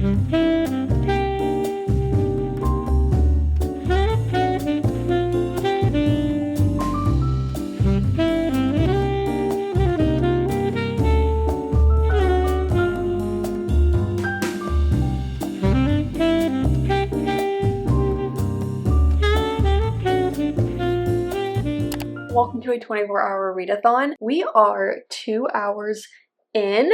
Welcome to a 24-hour readathon. We are 2 hours in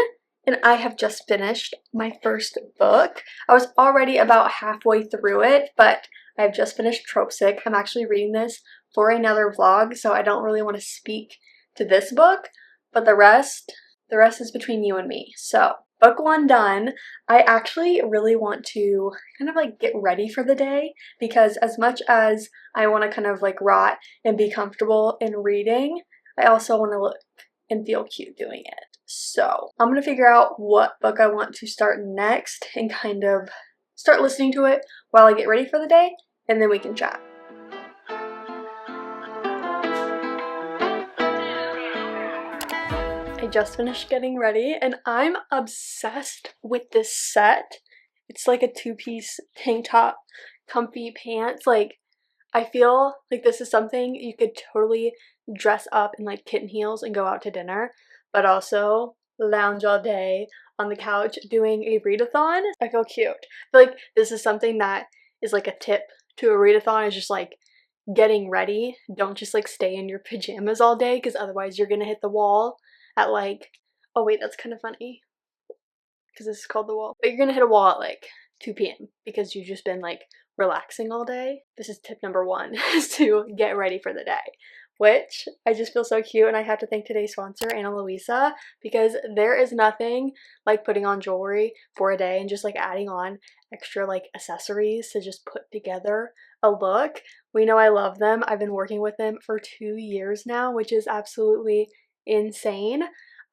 and I have just finished my first book. I was already about halfway through it, but I've just finished Tropesick. I'm actually reading this for another vlog, so I don't really want to speak to this book, but the rest is between you and me. So book one done. I actually really want to kind of like get ready for the day, because as much as I want to kind of like rot and be comfortable in reading, I also want to look and feel cute doing it. So I'm going to figure out what book I want to start next and kind of start listening to it while I get ready for the day, and then we can chat. I just finished getting ready and I'm obsessed with this set. It's like a two-piece tank top, comfy pants. Like, I feel like this is something you could totally dress up in like kitten heels and go out to dinner, but also lounge all day on the couch doing a readathon. I feel cute. I feel like this is something that is like a tip to a readathon, is just like getting ready. Don't just like stay in your pajamas all day, because otherwise you're gonna hit the wall at like, oh wait, that's kind of funny because this is called The Wall, but you're gonna hit a wall at like 2 p.m. because you've just been like relaxing all day. This is tip number 1, is to get ready for the day, which I just feel so cute. And I have to thank today's sponsor, Analuisany, because there is nothing like putting on jewelry for a day and just like adding on extra like accessories to just put together a look. We know I love them. I've been working with them for 2 years now, which is absolutely insane.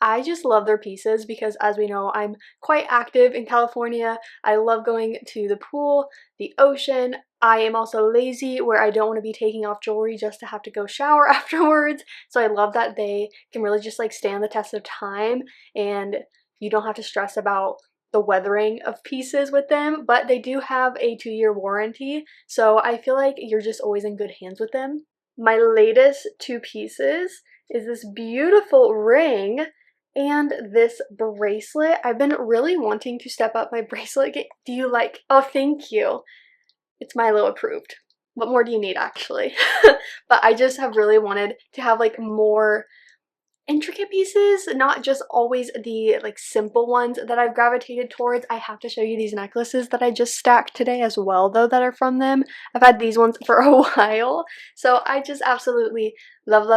I just love their pieces because, as we know, I'm quite active in California. I love going to the pool, the ocean. I am also lazy, where I don't want to be taking off jewelry just to have to go shower afterwards. So I love that they can really just like stand the test of time, and you don't have to stress about the weathering of pieces with them. But they do have a 2-year warranty, so I feel like you're just always in good hands with them. My latest 2 pieces is this beautiful ring and this bracelet. I've been really wanting to step up my bracelet game. Do you like? Oh, thank you. It's Milo approved. What more do you need, actually? But I just have really wanted to have like more intricate pieces, not just always the like simple ones that I've gravitated towards. I have to show you these necklaces that I just stacked today as well, though, that are from them. I've had these ones for a while, so I just absolutely love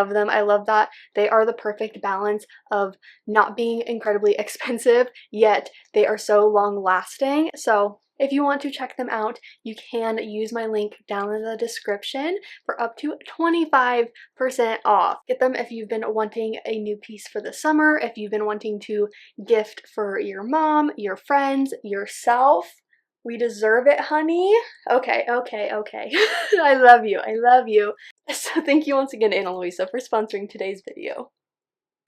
them. I love that they are the perfect balance of not being incredibly expensive, yet they are so long lasting. So if you want to check them out, you can use my link down in the description for up to 25% off. Get them if you've been wanting a new piece for the summer, if you've been wanting to gift for your mom, your friends, yourself. We deserve it, honey. Okay. I love you. So thank you once again, Analuisany, for sponsoring today's video.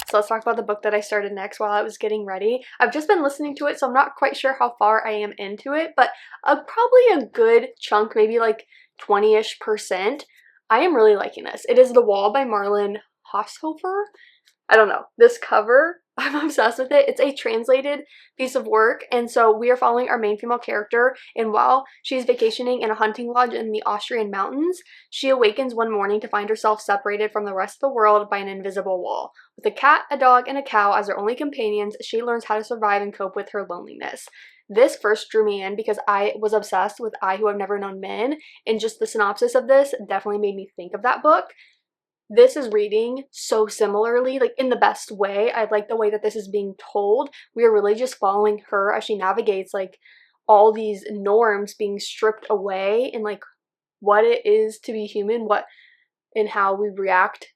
So let's talk about the book that I started next while I was getting ready. I've just been listening to it, so I'm not quite sure how far I am into it, but probably a good chunk, maybe like 20-ish%. I am really liking this. It is The Wall by Marlon Haushofer. I don't know. This cover, I'm obsessed with it. It's a translated piece of work, and so we are following our main female character, and while she's vacationing in a hunting lodge in the Austrian mountains, she awakens one morning to find herself separated from the rest of the world by an invisible wall. With a cat, a dog, and a cow as her only companions, she learns how to survive and cope with her loneliness. This first drew me in because I was obsessed with I Who Have Never Known Men, and just the synopsis of this definitely made me think of that book. This is reading so similarly, like in the best way. I like the way that this is being told. We are really just following her as she navigates like all these norms being stripped away, and like what it is to be human, what and how we react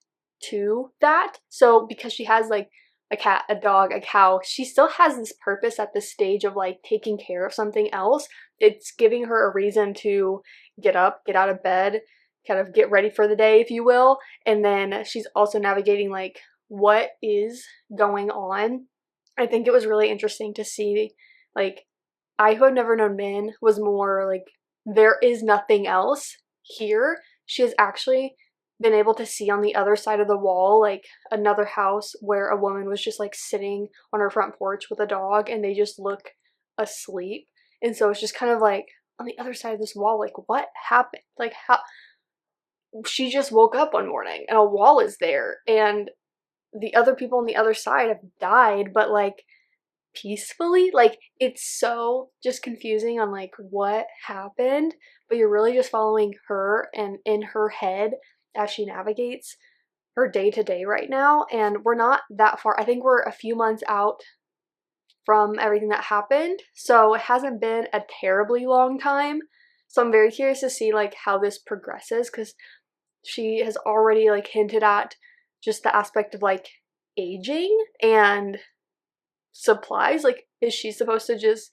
to that. So because she has like a cat, a dog, a cow, she still has this purpose at this stage of like taking care of something else. It's giving her a reason to get up, get out of bed, kind of get ready for the day, if you will. And then she's also navigating like what is going on. I think it was really interesting to see like I Who Have Never Known Men was more like, there is nothing else. Here, she has actually been able to see on the other side of the wall, like another house where a woman was just like sitting on her front porch with a dog and they just look asleep. And so it's just kind of like on the other side of this wall, like what happened? Like how she just woke up one morning and a wall is there and the other people on the other side have died, but like peacefully. Like it's so just confusing on like what happened, but you're really just following her and in her head as she navigates her day to day right now. And we're not that far. I think we're a few months out from everything that happened, so it hasn't been a terribly long time. So I'm very curious to see like how this progresses, because she has already like hinted at just the aspect of like aging and supplies. Like, is she supposed to just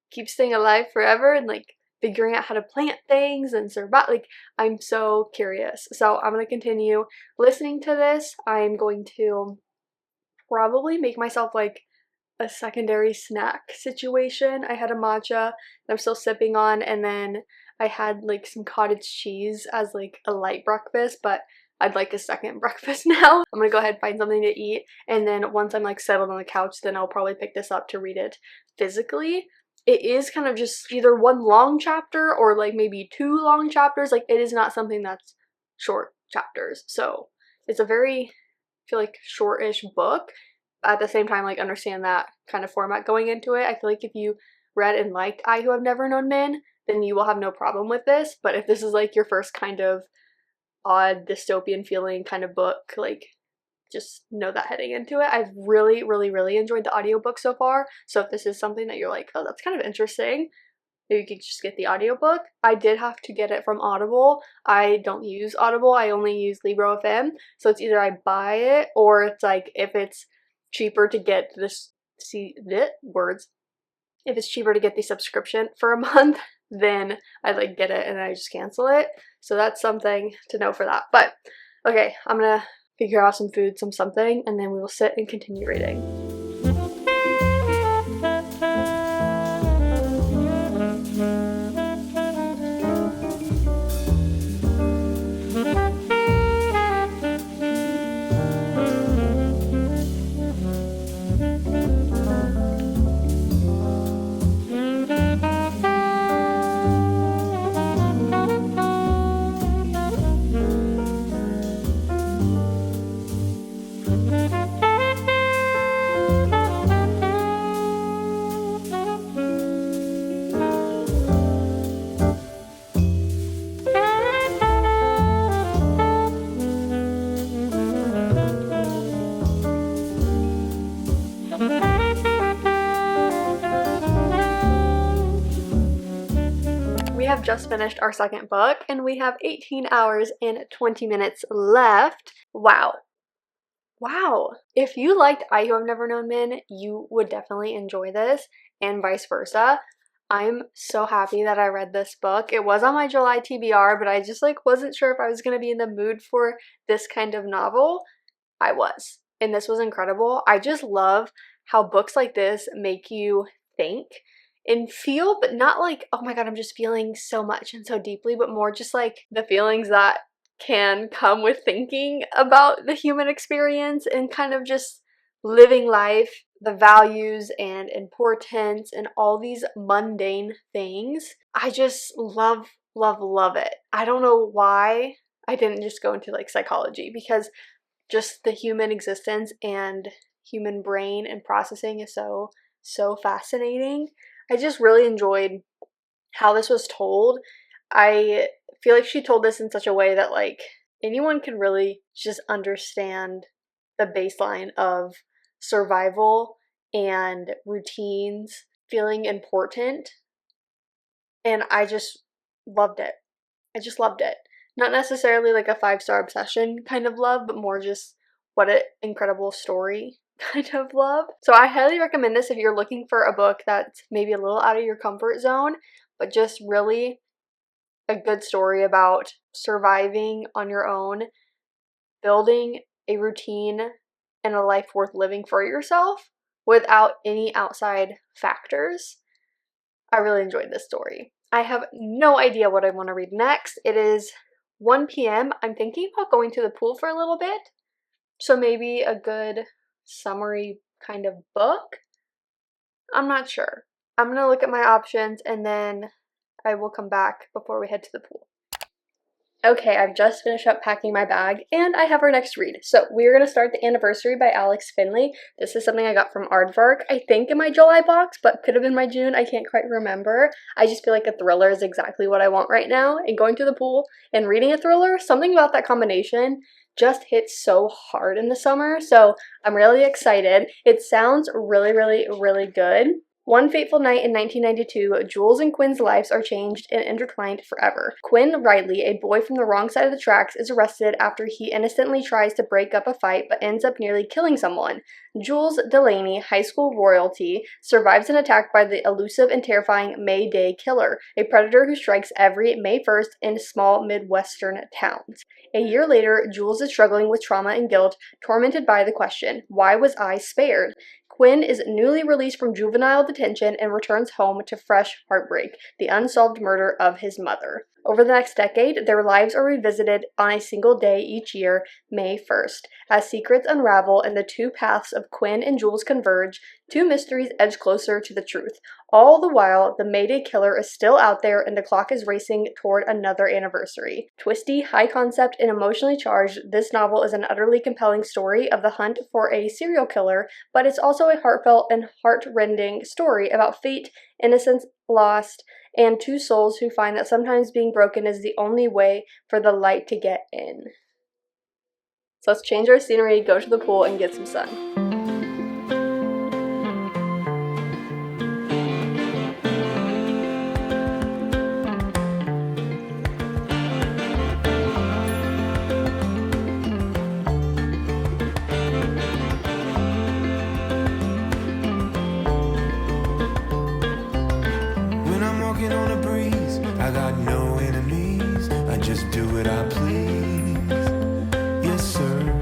keep staying alive forever and like figuring out how to plant things and survive? Like, I'm so curious. So I'm going to continue listening to this. I'm going to probably make myself like a secondary snack situation. I had a matcha that I'm still sipping on, and then I had like some cottage cheese as like a light breakfast, but I'd like a second breakfast now. I'm gonna go ahead and find something to eat, and then once I'm like settled on the couch, then I'll probably pick this up to read it physically. It is kind of just either one long chapter or like maybe two long chapters. Like, it is not something that's short chapters. So it's a very, I feel like, shortish book. At the same time, like, understand that kind of format going into it. I feel like if you read and liked I Who Have Never Known Men, then you will have no problem with this. But if this is like your first kind of odd dystopian feeling kind of book, like, just know that heading into it. I've really, really, really enjoyed the audiobook so far. So if this is something that you're like, oh, that's kind of interesting, maybe you could just get the audiobook. I did have to get it from Audible. I don't use Audible. I only use Libro FM. So it's either I buy it, or it's like if it's cheaper to get this, if it's cheaper to get the subscription for a month, then I like get it and I just cancel it. So that's something to know for that. But okay, I'm gonna figure out some food, something, and then we will sit and continue reading. We have just finished our second book and we have 18 hours and 20 minutes left. Wow. Wow. If you liked I Who Have Never Known Men, you would definitely enjoy this, and vice versa. I'm so happy that I read this book. It was on my July TBR, but I just like wasn't sure if I was going to be in the mood for this kind of novel. I was. And this was incredible. I just love how books like this make you think and feel, but not like, oh my god, I'm just feeling so much and so deeply, but more just like the feelings that can come with thinking about the human experience and kind of just living life, the values and importance and all these mundane things. I just love, love, love it. I don't know why I didn't just go into like psychology, because just the human existence and human brain and processing is so fascinating. I just really enjoyed how this was told. I feel like she told this in such a way that like anyone can really just understand the baseline of survival and routines, feeling important, and I just loved it. I just loved it. Not necessarily like a 5-star obsession kind of love, but more just what an incredible story kind of love. So I highly recommend this if you're looking for a book that's maybe a little out of your comfort zone, but just really a good story about surviving on your own, building a routine and a life worth living for yourself without any outside factors. I really enjoyed this story. I have no idea what I want to read next. It is 1 p.m. I'm thinking about going to the pool for a little bit. So maybe a good summary kind of book? I'm not sure. I'm gonna look at my options and then I will come back before we head to the pool. Okay, I've just finished up packing my bag and I have our next read. So we're going to start The Anniversary by Alex Finley. This is something I got from Aardvark, I think in my July box, but could have been my June, I can't quite remember. I just feel like a thriller is exactly what I want right now, and going to the pool and reading a thriller, something about that combination just hits so hard in the summer, so I'm really excited. It sounds really, really, really good. One fateful night in 1992, Jules and Quinn's lives are changed and intertwined forever. Quinn Riley, a boy from the wrong side of the tracks, is arrested after he innocently tries to break up a fight but ends up nearly killing someone. Jules Delaney, high school royalty, survives an attack by the elusive and terrifying May Day Killer, a predator who strikes every May 1st in small Midwestern towns. A year later, Jules is struggling with trauma and guilt, tormented by the question, why was I spared? Quinn is newly released from juvenile detention and returns home to fresh heartbreak, the unsolved murder of his mother. Over the next decade, their lives are revisited on a single day each year, May 1st. As secrets unravel and the two paths of Quinn and Jules converge, two mysteries edge closer to the truth. All the while, the Mayday Killer is still out there and the clock is racing toward another anniversary. Twisty, high concept, and emotionally charged, this novel is an utterly compelling story of the hunt for a serial killer, but it's also a heartfelt and heart-rending story about fate, innocence lost, and two souls who find that sometimes being broken is the only way for the light to get in. So let's change our scenery, go to the pool, and get some sun. I got no enemies, I just do what I please. Yes, sir.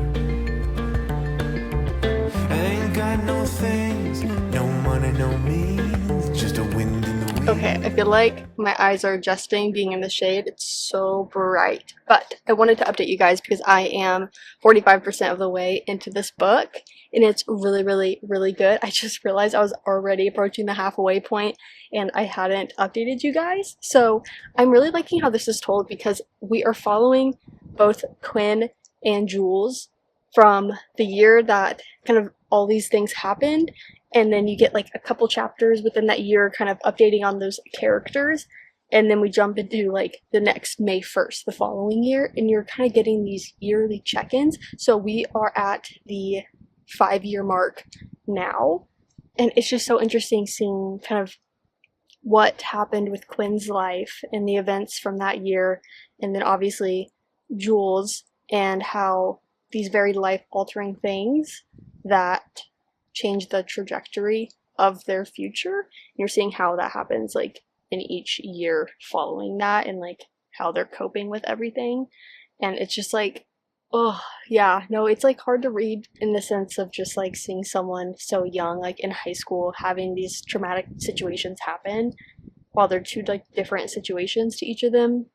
I ain't got no things, no money, no means, just a wind in the wind. Okay, I feel like my eyes are adjusting being in the shade. It's so bright. But I wanted to update you guys because I am 45% of the way into this book and it's really, really, really good. I just realized I was already approaching the halfway point and I hadn't updated you guys. So I'm really liking how this is told because we are following both Quinn and Jules from the year that kind of all these things happened, and then you get like a couple chapters within that year kind of updating on those characters, and then we jump into like the next May 1st, the following year, and you're kind of getting these yearly check-ins. So we are at the 5-year mark now, and it's just so interesting seeing kind of what happened with Quinn's life and the events from that year, and then obviously Jules and how these very life-altering things that change the trajectory of their future. You're seeing how that happens like in each year following that and like how they're coping with everything. And it's just like, oh yeah, no, it's like hard to read in the sense of just like seeing someone so young, like in high school, having these traumatic situations happen while they're two like different situations to each of them.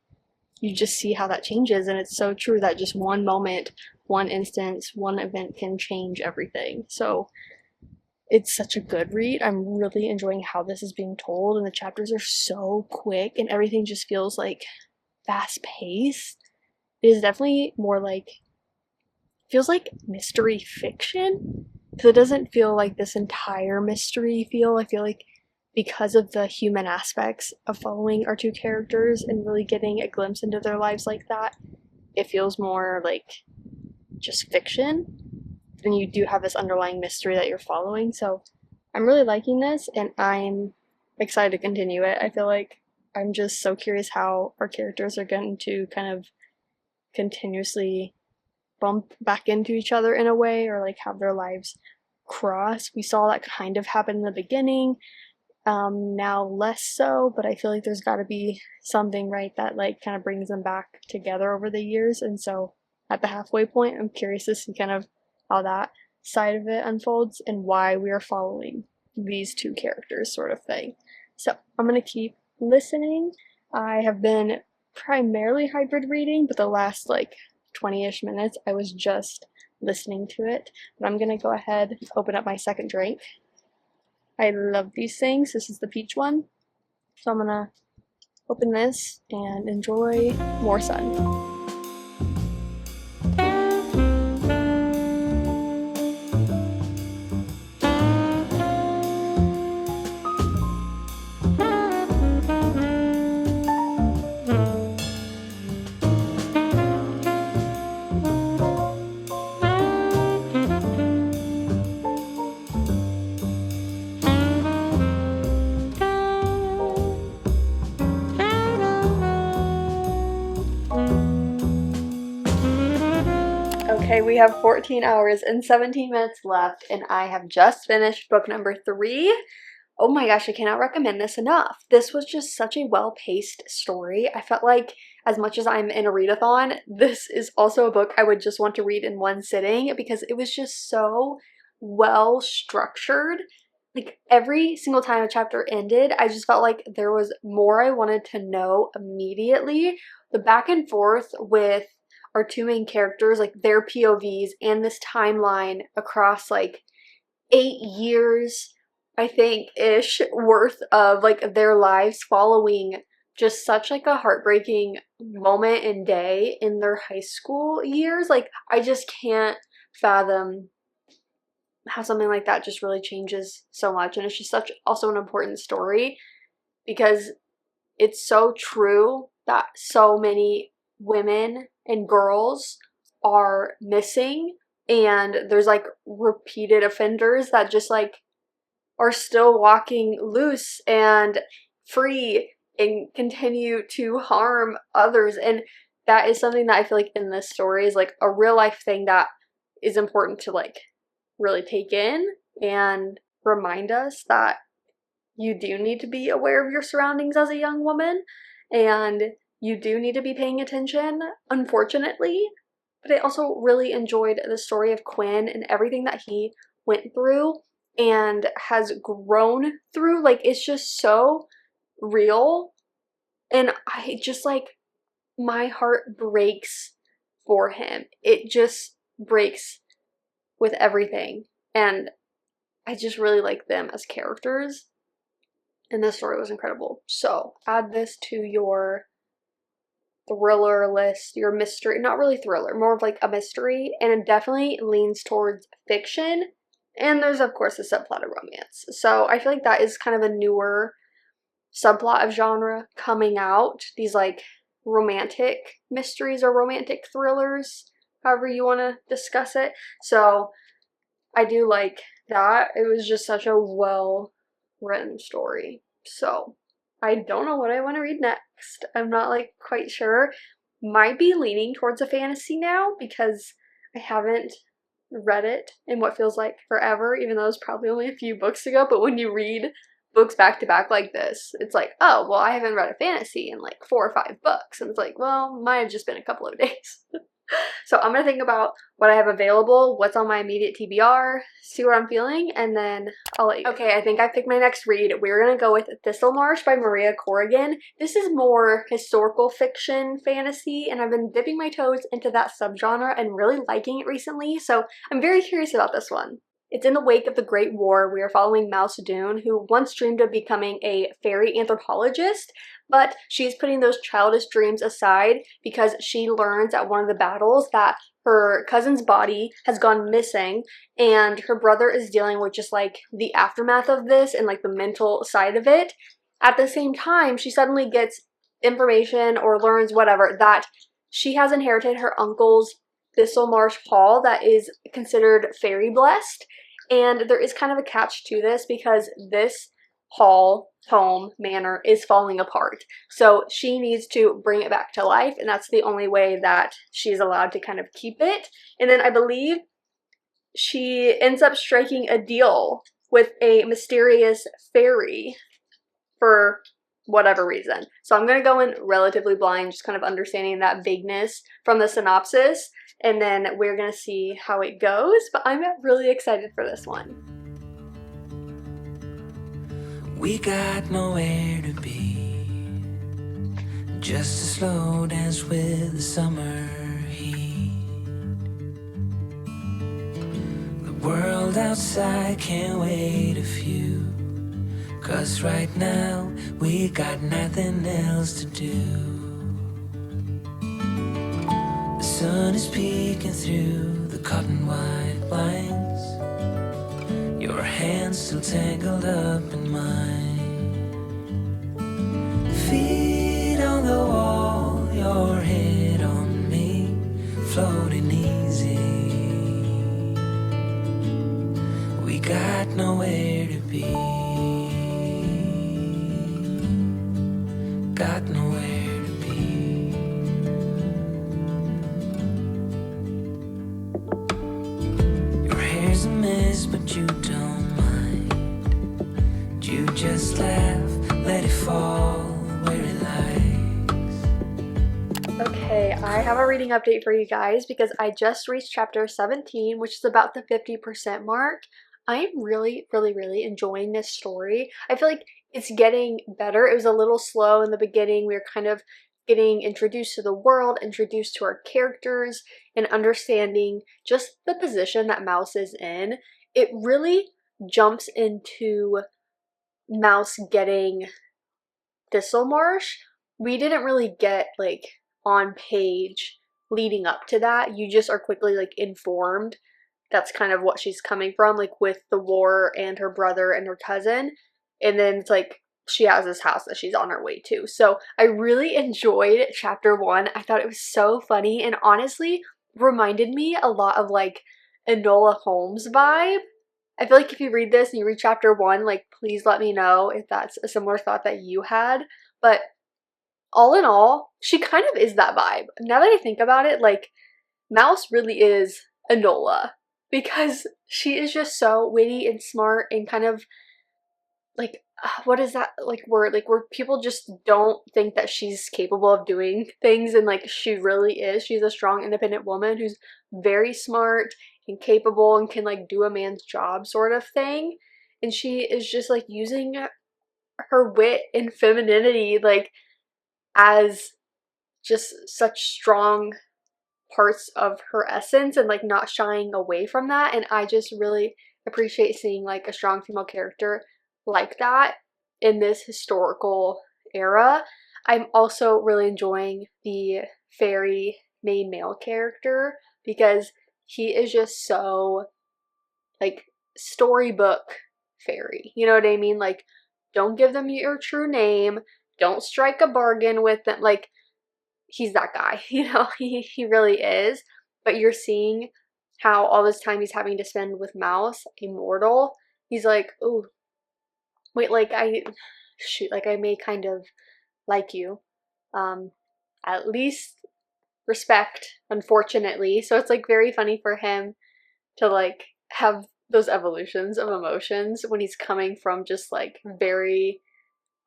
You just see how that changes, and it's so true that just one moment, one instance, one event can change everything. So it's such a good read. I'm really enjoying how this is being told, and the chapters are so quick and everything just feels like fast paced. It is definitely more like, feels like mystery fiction, because it doesn't feel like this entire mystery feel. I feel like because of the human aspects of following our two characters and really getting a glimpse into their lives like that, it feels more like just fiction. And you do have this underlying mystery that you're following. So I'm really liking this and I'm excited to continue it. I feel like I'm just so curious how our characters are going to kind of continuously bump back into each other in a way, or like have their lives cross. We saw that kind of happen in the beginning. Now less so, but I feel like there's got to be something, right, that like kind of brings them back together over the years. And so at the halfway point, I'm curious to see kind of how that side of it unfolds and why we are following these two characters, sort of thing. So I'm gonna keep listening. I have been primarily hybrid reading, but the last like 20-ish minutes I was just listening to it. But I'm gonna go ahead and open up my second drink. I love these things. This is the peach one. So I'm gonna open this and enjoy more sun. Okay, we have 14 hours and 17 minutes left, and I have just finished book number 3. Oh my gosh, I cannot recommend this enough. This was just such a well-paced story. I felt like as much as I'm in a readathon, this is also a book I would just want to read in one sitting because it was just so well structured. Like every single time a chapter ended, I just felt like there was more I wanted to know immediately. The back and forth with our two main characters, like their POVs and this timeline across like 8 years, I think, ish worth of like their lives following just such like a heartbreaking moment and day in their high school years. Like I just can't fathom how something like that just really changes so much. And it's just such also an important story because it's so true that so many women and girls are missing, and there's like repeated offenders that just like are still walking loose and free and continue to harm others. And that is something that I feel like in this story is like a real life thing that is important to like really take in and remind us that you do need to be aware of your surroundings as a young woman, and you do need to be paying attention, unfortunately. But I also really enjoyed the story of Quinn and everything that he went through and has grown through. Like, it's just so real. And I just like, my heart breaks for him. It just breaks with everything. And I just really like them as characters. And this story was incredible. So add this to your thriller list, your mystery, not really thriller, more of like a mystery, and it definitely leans towards fiction. And there's of course a subplot of romance. So I feel like that is kind of a newer subplot of genre coming out. These like romantic mysteries or romantic thrillers, however you want to discuss it. So I do like that. It was just such a well written story. So I don't know what I want to read next. I'm not like quite sure. Might be leaning towards a fantasy now because I haven't read it in what feels like forever, even though it was probably only a few books ago. But when you read books back to back like this, it's like, oh, well, I haven't read a fantasy in like 4 or 5 books. And it's like, well, might have just been a couple of days. So I'm going to think about what I have available, what's on my immediate TBR, see what I'm feeling, and then I'll let you know. Okay, I think I picked my next read. We're going to go with Thistlemarsh by Maria Corrigan. This is more historical fiction fantasy, and I've been dipping my toes into that subgenre and really liking it recently, so I'm very curious about this one. It's in the wake of the Great War. We are following Mouse Doon, who once dreamed of becoming a fairy anthropologist, but she's putting those childish dreams aside because she learns at one of the battles that her cousin's body has gone missing, and her brother is dealing with just like the aftermath of this and like the mental side of it. At the same time, she suddenly gets information or learns whatever that she has inherited her uncle's Thistlemarsh Hall that is considered fairy blessed, and there is kind of a catch to this because this hall, home, manor is falling apart. So she needs to bring it back to life, and that's the only way that she's allowed to kind of keep it. And then I believe she ends up striking a deal with a mysterious fairy for whatever reason. So I'm going to go in relatively blind, just kind of understanding that vagueness from the synopsis, and then we're going to see how it goes, but I'm really excited for this one. We got nowhere to be, just a slow dance with the summer heat. The world outside can't wait a few, 'cause right now we got nothing else to do. The sun is peeking through the cotton white blinds, your hands still tangled up in mine. Feet on the wall, your head on me, floating easy. We got nowhere to be, got nowhere to be. Your hair's a mess, but you don't mind. You just laugh, let it fall where it likes. Okay, I have a reading update for you guys because I just reached chapter 17, which is about the 50% mark. I am really enjoying this story. I feel like it's getting better. It was a little slow in the beginning. We were kind of getting introduced to the world, introduced to our characters, and understanding just the position that Mouse is in. It really jumps into Mouse getting Thistlemarsh. We didn't really get like on page leading up to that. You just are quickly like informed that's kind of what she's coming from, like with the war and her brother and her cousin. And then it's like she has this house that she's on her way to. So I really enjoyed chapter 1. I thought it was so funny and honestly reminded me a lot of like Enola Holmes vibe. I feel like if you read this and you read chapter 1, like please let me know if that's a similar thought that you had. But all in all, she kind of is that vibe. Now that I think about it, like Mouse really is Enola because she is just so witty and smart and kind of like what is that like word, like where people just don't think that she's capable of doing things, and like she really is. She's a strong independent woman who's very smart and capable and can like do a man's job sort of thing, and she is just like using her wit and femininity like as just such strong parts of her essence and like not shying away from that. And I just really appreciate seeing like a strong female character like that in this historical era. I'm also really enjoying the fairy main male character because he is just so like storybook fairy. You know what I mean? Like don't give them your true name, don't strike a bargain with them. Like he's that guy, you know, he really is. But you're seeing how all this time he's having to spend with Mouse, immortal. He's like, oh, wait, like I may kind of like you. At least respect, unfortunately. So it's like very funny for him to like have those evolutions of emotions when he's coming from just like very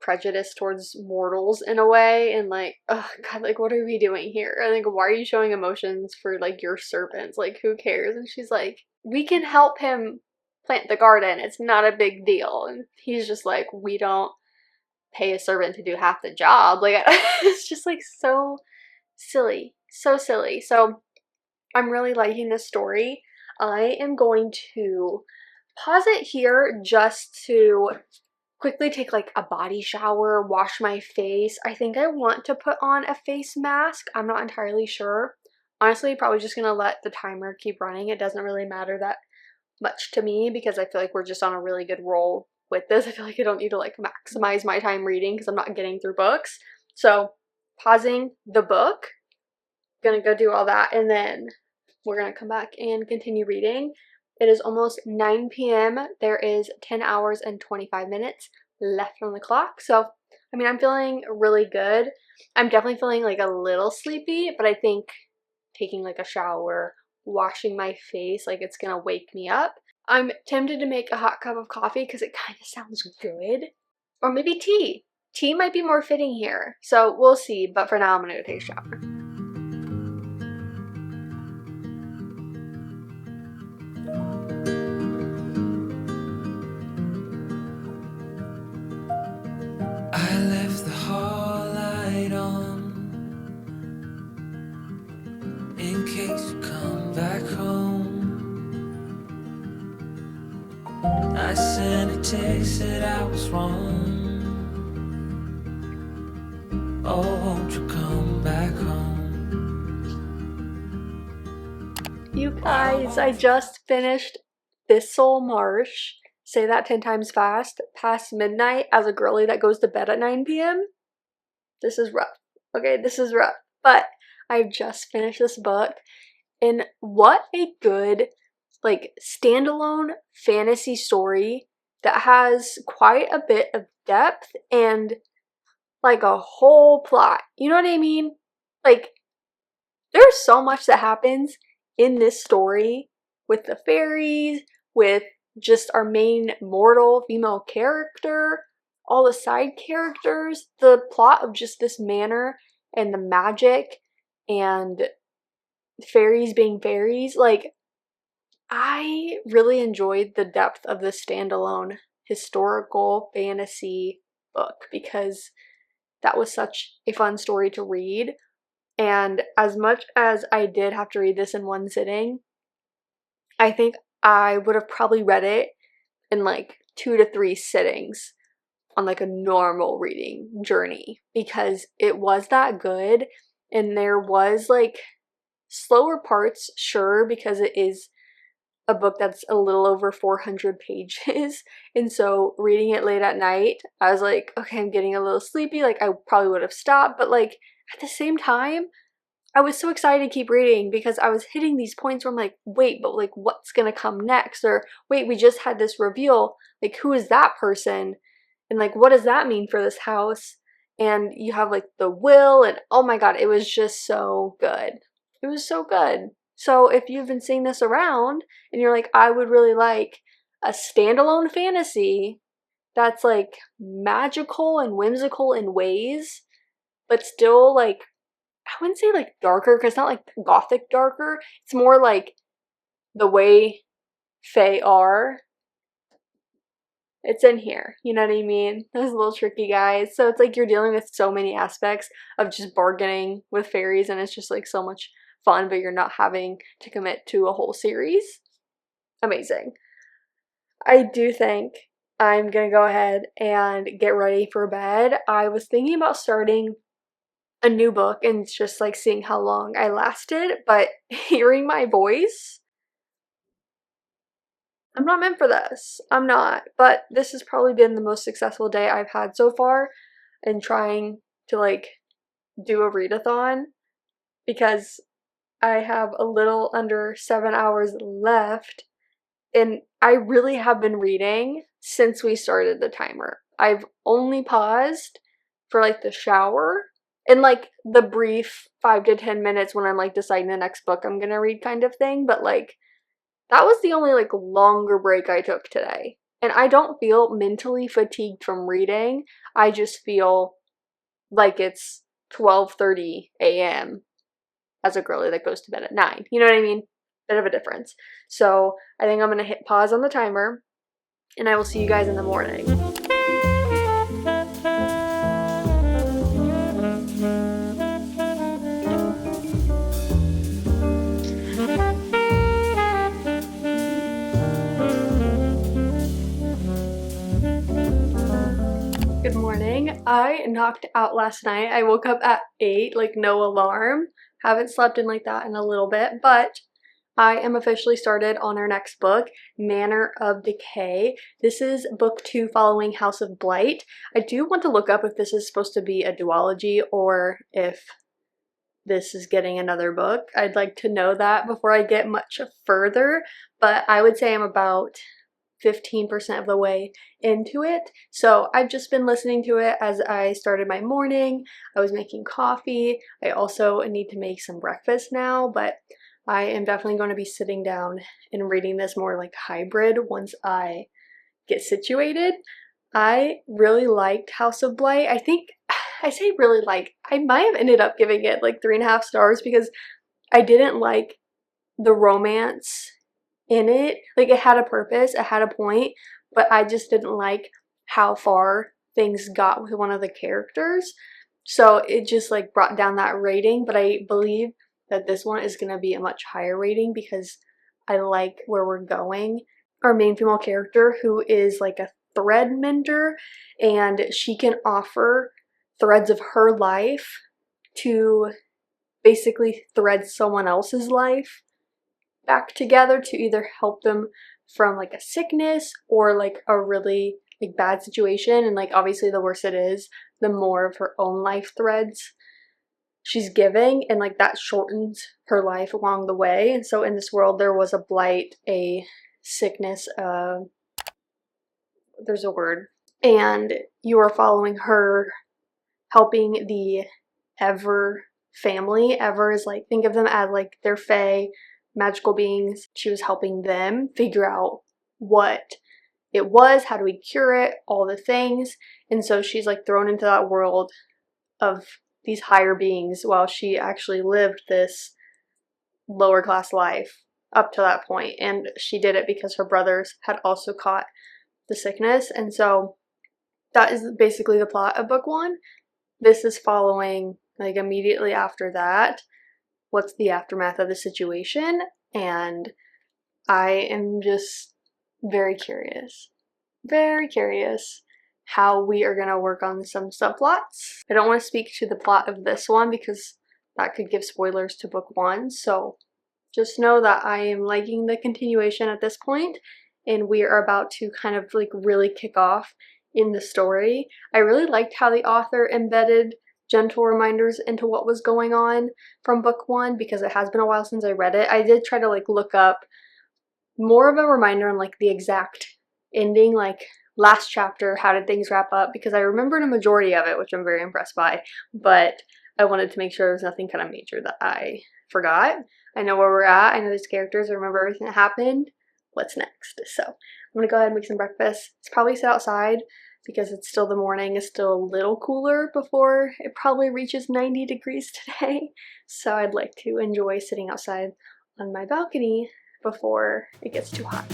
prejudice towards mortals in a way, and like, oh god, like what are we doing here? And like, why are you showing emotions for like your servants? Like who cares? And she's like, we can help him plant the garden, it's not a big deal. And he's just like, we don't pay a servant to do half the job. Like it's just like so silly, so silly. So I'm really liking this story. I am going to pause it here just to quickly take like a body shower, wash my face. I think I want to put on a face mask. I'm not entirely sure. Honestly, probably just gonna let the timer keep running. It doesn't really matter that much to me because I feel like we're just on a really good roll with this. I feel like I don't need to like maximize my time reading because I'm not getting through books. So pausing the book, gonna go do all that, and then we're gonna come back and continue reading. It is almost 9 p.m. There is 10 hours and 25 minutes left on the clock. So, I mean, I'm feeling really good. I'm definitely feeling like a little sleepy, but I think taking like a shower, washing my face, like it's gonna wake me up. I'm tempted to make a hot cup of coffee because it kind of sounds good. Or maybe tea. Tea might be more fitting here. So we'll see, but for now I'm gonna go take a shower. they said I was wrong. Oh, won't you come back home? You guys, I just finished Thistle Marsh. Say that 10 times fast. Past midnight as a girly that goes to bed at 9 p.m. This is rough. Okay, this is rough. But I've just finished this book. And what a good, like, standalone fantasy story that has quite a bit of depth and, like, a whole plot. You know what I mean? Like, there's so much that happens in this story with the fairies, with just our main mortal female character, all the side characters, the plot of just this manor and the magic and fairies being fairies. Like, I really enjoyed the depth of this standalone historical fantasy book because that was such a fun story to read. And as much as I did have to read this in one sitting, I think I would have probably read it in like 2 to 3 sittings on like a normal reading journey because it was that good. And there was like slower parts, sure, because it is a book that's a little over 400 pages. And so reading it late at night, I was like, okay, I'm getting a little sleepy. Like, I probably would have stopped. But like at the same time, I was so excited to keep reading because I was hitting these points where I'm like, wait, but like what's gonna come next? Or wait, we just had this reveal. Like, who is that person? And like, what does that mean for this house? And you have like the will, and oh my god, it was just so good. It was so good. So if you've been seeing this around and you're like, I would really like a standalone fantasy that's like magical and whimsical in ways, but still like, I wouldn't say like darker because it's not like gothic darker. It's more like the way fae are. It's in here. You know what I mean? That was a little tricky, guys. So it's like you're dealing with so many aspects of just bargaining with fairies, and it's just like so much fun, but you're not having to commit to a whole series. Amazing. I do think I'm gonna go ahead and get ready for bed. I was thinking about starting a new book and just like seeing how long I lasted, but hearing my voice, I'm not meant for this. I'm not. But this has probably been the most successful day I've had so far in trying to like do a readathon because I have a little under 7 hours left and I really have been reading since we started the timer. I've only paused for like the shower and like the brief 5 to 10 minutes when I'm like deciding the next book I'm gonna read kind of thing, but like that was the only like longer break I took today. And I don't feel mentally fatigued from reading. I just feel like it's 12:30 a.m. as a girly that goes to bed at 9. You know what I mean? Bit of a difference. So I think I'm gonna hit pause on the timer and I will see you guys in the morning. Good morning. I knocked out last night. I woke up at 8, like no alarm. Haven't slept in like that in a little bit, but I am officially started on our next book, Manor of Decay. This is book 2 following House of Blight. I do want to look up if this is supposed to be a duology or if this is getting another book. I'd like to know that before I get much further, but I would say I'm about 15% of the way into it. So I've just been listening to it as I started my morning. I was making coffee. I also need to make some breakfast now, but I am definitely going to be sitting down and reading this more like hybrid once I get situated. I really liked House of Blight. I think, I say really like, I might have ended up giving it like 3.5 stars because I didn't like the romance in it. Like, it had a purpose, it had a point, but I just didn't like how far things got with one of the characters. So it just like brought down that rating, but I believe that this one is going to be a much higher rating because I like where we're going. Our main female character, who is like a thread mender, and she can offer threads of her life to basically thread someone else's life back together to either help them from like a sickness or like a really like bad situation. And like obviously the worse it is, the more of her own life threads she's giving, and like that shortens her life along the way. And so in this world there was a blight, a sickness, there's a word, and you are following her helping the Ever family. Ever is like, think of them as like their fae magical beings. She was helping them figure out what it was, how do we cure it, all the things. And so she's like thrown into that world of these higher beings while she actually lived this lower class life up to that point. And she did it because her brothers had also caught the sickness. And so that is basically the plot of book 1. This is following like immediately after that. What's the aftermath of the situation? And I am just very curious how we are going to work on some subplots. I don't want to speak to the plot of this one because that could give spoilers to book 1. So just know that I am liking the continuation at this point, and we are about to kind of like really kick off in the story. I really liked how the author embedded gentle reminders into what was going on from book 1 because it has been a while since I read it. I did try to like look up more of a reminder on like the exact ending, like last chapter, how did things wrap up, because I remembered a majority of it, which I'm very impressed by, but I wanted to make sure there was nothing kind of major that I forgot. I know where we're at, I know these characters, I remember everything that happened. What's next? So I'm gonna go ahead and make some breakfast. It's probably sit outside because it's still the morning, it's still a little cooler before it probably reaches 90 degrees today. So I'd like to enjoy sitting outside on my balcony before it gets too hot.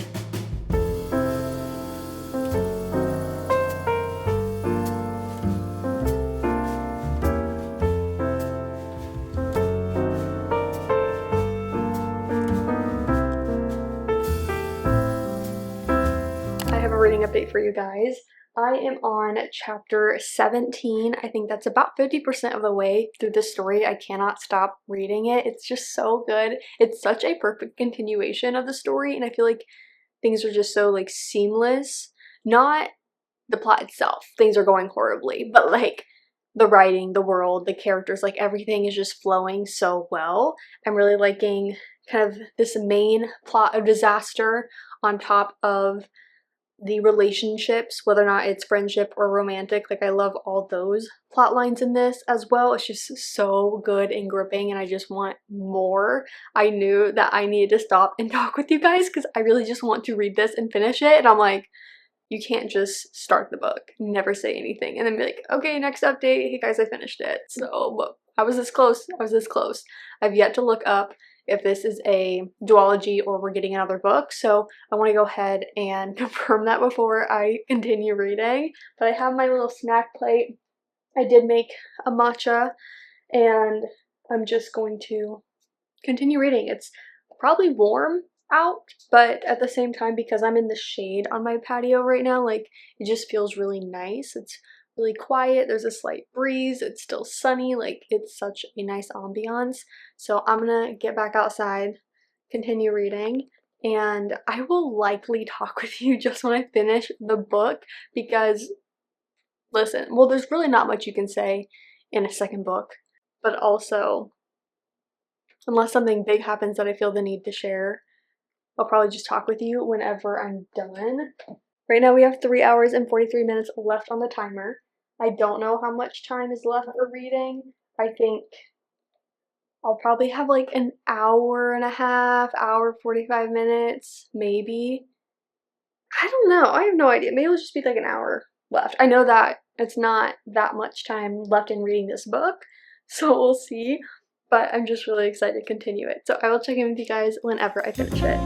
I have a reading update for you guys. I am on chapter 17. I think that's about 50% of the way through the story. I cannot stop reading it. It's just so good. It's such a perfect continuation of the story, and I feel like things are just so like seamless. Not the plot itself. Things are going horribly, but like the writing, the world, the characters, like everything is just flowing so well. I'm really liking kind of this main plot of disaster on top of the relationships, whether or not it's friendship or romantic. Like I love all those plot lines in this as well. It's just so good and gripping, and I just want more. I knew that I needed to stop and talk with you guys because I really just want to read this and finish it, and I'm like, you can't just start the book, never say anything, and then be like, okay, next update, hey guys, I finished it. So I was this close. I've yet to look up if this is a duology or we're getting another book, so I want to go ahead and confirm that before I continue reading. But I have my little snack plate. I did make a matcha, and I'm just going to continue reading. It's probably warm out, but at the same time, because I'm in the shade on my patio right now, like it just feels really nice. It's really quiet, there's a slight breeze, it's still sunny, like it's such a nice ambiance. So I'm gonna get back outside, continue reading, and I will likely talk with you just when I finish the book because, listen, well, there's really not much you can say in a second book, but also, unless something big happens that I feel the need to share, I'll probably just talk with you whenever I'm done. Right now we have 3 hours and 43 minutes left on the timer. I don't know how much time is left for reading. I think I'll probably have like an hour and a half, hour 45 minutes, maybe. I don't know. I have no idea. Maybe it'll just be like an hour left. I know that it's not that much time left in reading this book, so we'll see. But I'm just really excited to continue it. So I will check in with you guys whenever I finish it.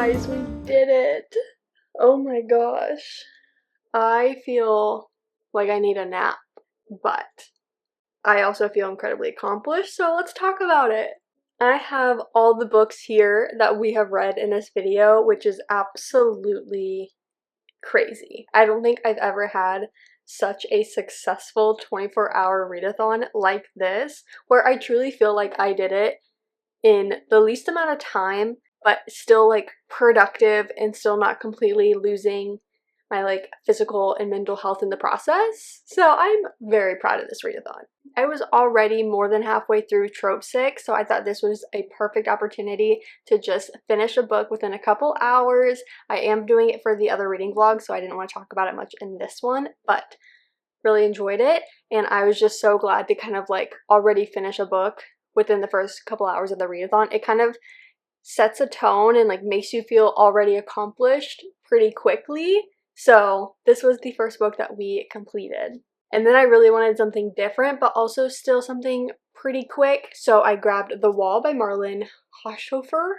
guys, we did it. Oh my gosh. I feel like I need a nap, but I also feel incredibly accomplished, so let's talk about it. I have all the books here that we have read in this video, which is absolutely crazy. I don't think I've ever had such a successful 24-hour readathon like this, where I truly feel like I did it in the least amount of time, but still like productive and still not completely losing my like physical and mental health in the process. So I'm very proud of this readathon. I was already more than halfway through Trope 6, so I thought this was a perfect opportunity to just finish a book within a couple hours. I am doing it for the other reading vlog, so I didn't want to talk about it much in this one, but really enjoyed it, and I was just so glad to kind of like already finish a book within the first couple hours of the readathon. It kind of sets a tone and like makes you feel already accomplished pretty quickly. So this was the first book that we completed. And then I really wanted something different, but also still something pretty quick. So I grabbed The Wall by Marlon Hoshofer.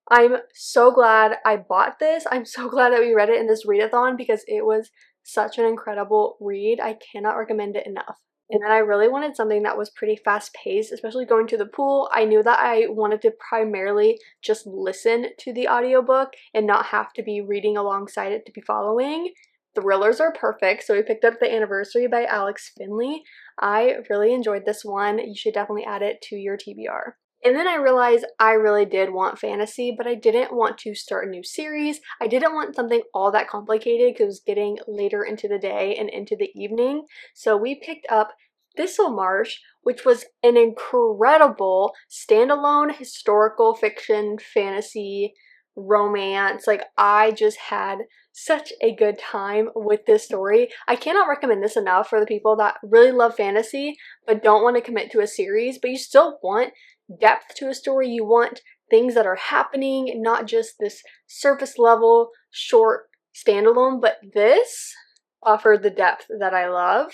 I'm so glad I bought this. I'm so glad that we read it in this readathon because it was such an incredible read. I cannot recommend it enough. And then I really wanted something that was pretty fast paced, especially going to the pool. I knew that I wanted to primarily just listen to the audiobook and not have to be reading alongside it to be following. Thrillers are perfect, so we picked up The Anniversary by Alex Finley. I really enjoyed this one. You should definitely add it to your TBR. And then I realized I really did want fantasy, but I didn't want to start a new series. I didn't want something all that complicated because it was getting later into the day and into the evening. So we picked up Thistlemarsh, which was an incredible standalone historical fiction, fantasy, romance. Like, I just had such a good time with this story. I cannot recommend this enough for the people that really love fantasy but don't want to commit to a series, but you still want depth to a story. You want things that are happening, not just this surface level short standalone, but this offered the depth that I love,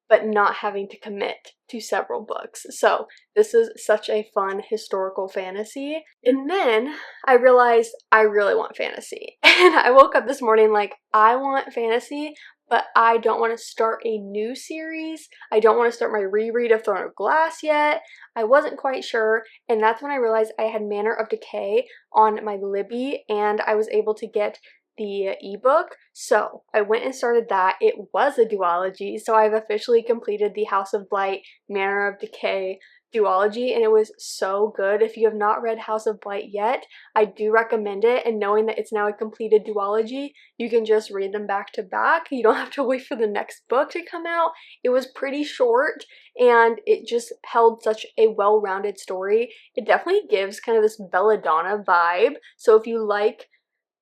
but not having to commit to several books. So this is such a fun historical fantasy. And then I realized I really want fantasy. And I woke up this morning like, I want fantasy, but I don't want to start a new series. I don't want to start my reread of Throne of Glass yet. I wasn't quite sure, and that's when I realized I had Manner of Decay on my Libby, and I was able to get the ebook, so I went and started that. It was a duology, so I've officially completed the House of Blight, Manner of Decay duology, and it was so good. If you have not read House of Blight yet, I do recommend it, and knowing that it's now a completed duology, you can just read them back to back. You don't have to wait for the next book to come out. It was pretty short, and it just held such a well-rounded story. It definitely gives kind of this belladonna vibe, so if you like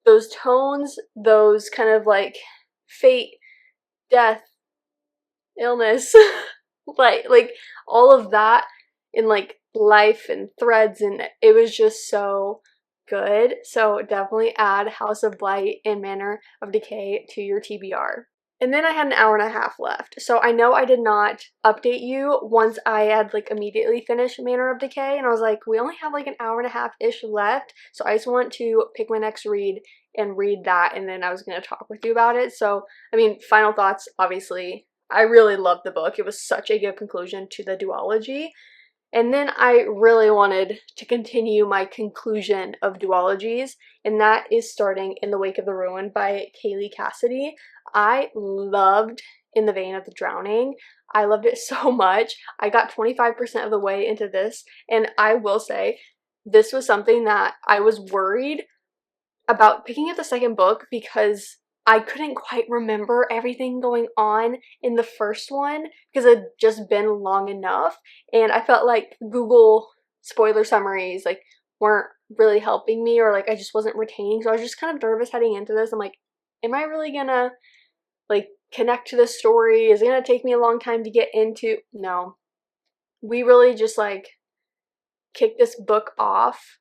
those tones, those kind of like fate, death, illness, like all of that in like life and threads, and it was just so good. So definitely add House of Blight and Manner of Decay to your TBR. And then I had an hour and a half left. So I know I did not update you once I had like immediately finished Manner of Decay, and I was like, we only have like an hour and a half-ish left, so I just want to pick my next read and read that, and then I was going to talk with you about it. So, I mean, final thoughts, obviously, I really loved the book. It was such a good conclusion to the duology. And then I really wanted to continue my conclusion of duologies, and that is starting In the Wake of the Ruin by Kaylee Cassidy. I loved In the Vein of the Drowning. I loved it so much. I got 25% of the way into this, and I will say this was something that I was worried about picking up the second book because I couldn't quite remember everything going on in the first one because it had just been long enough, and I felt like Google spoiler summaries like weren't really helping me, or like I just wasn't retaining, so I was just kind of nervous heading into this. I'm like, am I really gonna like connect to this story? Is it gonna take me a long time to get into? No. We really just like kicked this book off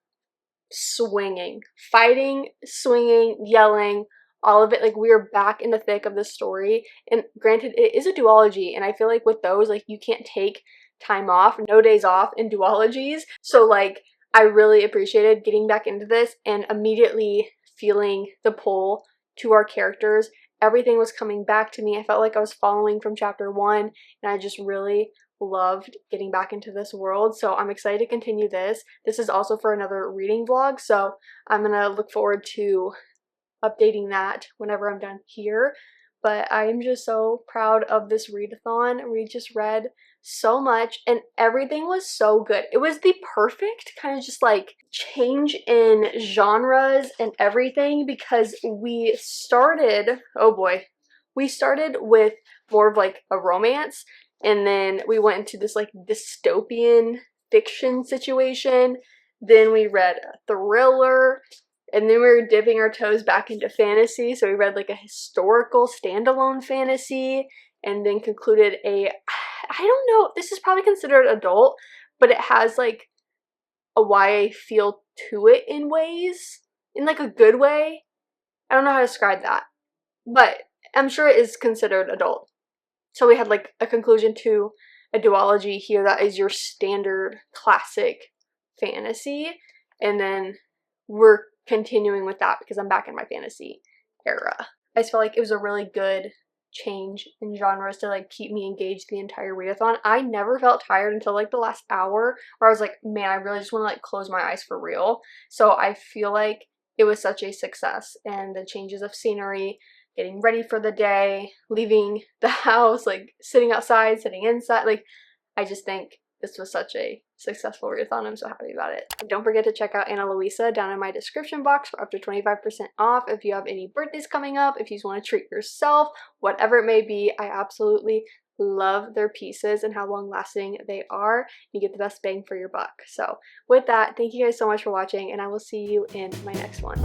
swinging, fighting, swinging, yelling, all of it. Like, we are back in the thick of the story. And granted, it is a duology, and I feel like with those, like, you can't take time off, no days off in duologies. So like, I really appreciated getting back into this and immediately feeling the pull to our characters. Everything was coming back to me. I felt like I was following from chapter 1, and I just really loved getting back into this world. So I'm excited to continue this. This is also for another reading vlog, so I'm gonna look forward to updating that whenever I'm done here. But I'm just so proud of this readathon. We just read so much and everything was so good. It was the perfect kind of just like change in genres and everything, because we started, oh boy, we started with more of like a romance, and then we went into this like dystopian fiction situation. Then we read a thriller, and then we were dipping our toes back into fantasy. So we read like a historical standalone fantasy, and then concluded a, I don't know, this is probably considered adult, but it has like a YA feel to it in ways, in like a good way. I don't know how to describe that, but I'm sure it is considered adult. So we had like a conclusion to a duology here that is your standard classic fantasy, and then we're continuing with that because I'm back in my fantasy era. I just felt like it was a really good change in genres to like keep me engaged the entire readathon. I never felt tired until like the last hour, where I was like, man, I really just want to like close my eyes for real. So I feel like it was such a success, and the changes of scenery, getting ready for the day, leaving the house, like sitting outside, sitting inside, like I just think this was such a successful readathon. I'm so happy about it. Don't forget to check out Ana Luisa down in my description box for up to 25% off if you have any birthdays coming up, if you just want to treat yourself, whatever it may be. I absolutely love their pieces and how long lasting they are. You get the best bang for your buck. So with that, thank you guys so much for watching, and I will see you in my next one.